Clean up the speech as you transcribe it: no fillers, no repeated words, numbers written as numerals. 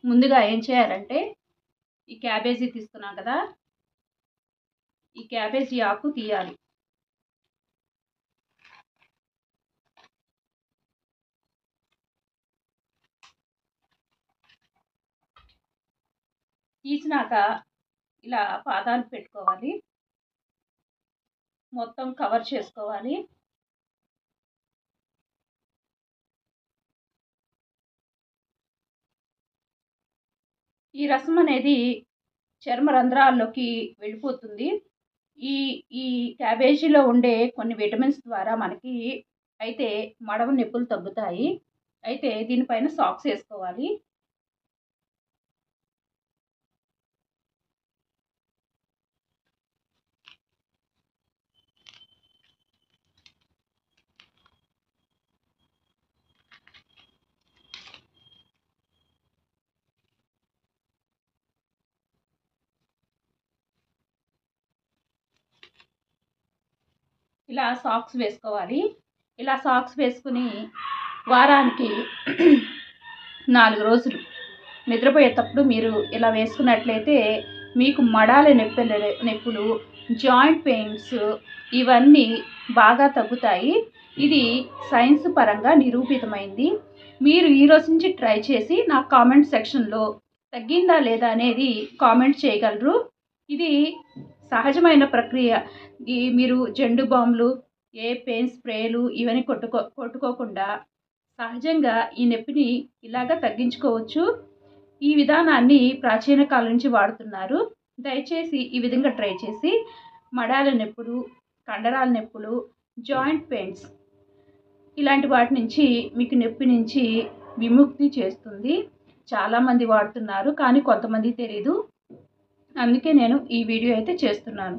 ముందుగా ఏం చేయాలంటే ఈ క్యాబేజీ తీసుకున్నాం కదా, ఈ క్యాబేజీ ఆకు తీయాలి. తీసినాక ఇలా పాదాలు పెట్టుకోవాలి, మొత్తం కవర్ చేసుకోవాలి. ఈ రసం అనేది చర్మ రంధ్రాల్లోకి వెళ్ళిపోతుంది. ఈ ఈ క్యాబేజీలో ఉండే కొన్ని విటమిన్స్ ద్వారా మనకి అయితే మడమ నొప్పులు తగ్గుతాయి. అయితే దీనిపైన సాక్స్ వేసుకోవాలి. ఇలా సాక్స్ వేసుకోవాలి. ఇలా సాక్స్ వేసుకుని వారానికి 4 రోజులు నిద్రపోయేటప్పుడు మీరు ఇలా వేసుకున్నట్లయితే మీకు మడాల నొప్పులు, జాయింట్ పెయిన్స్ ఇవన్నీ బాగా తగ్గుతాయి. ఇది సైన్స్ పరంగా నిరూపితమైంది. మీరు ఈరోజు నుంచి ట్రై చేసి నాకు కామెంట్ సెక్షన్లో తగ్గిందా లేదా అనేది కామెంట్ చేయగలరు. ఇది సహజమైన ప్రక్రియ. మీరు జెండు బాంబులు, ఏ పెయిన్ స్ప్రేలు ఇవన్నీ కొట్టుకోకుండా సహజంగా ఈ నొప్పిని ఇలాగ తగ్గించుకోవచ్చు. ఈ విధానాన్ని ప్రాచీన కాలం నుంచి వాడుతున్నారు. దయచేసి ఈ విధంగా ట్రై చేసి మడాల నొప్పులు, కండరాల నొప్పులు, జాయింట్ పెయిన్స్ ఇలాంటి వాటి నుంచి మీకు నొప్పి నుంచి విముక్తి చేస్తుంది. చాలామంది వాడుతున్నారు, కానీ కొంతమంది తెలీదు. అందుకే నేను ఈ వీడియో అయితే చేస్తున్నాను.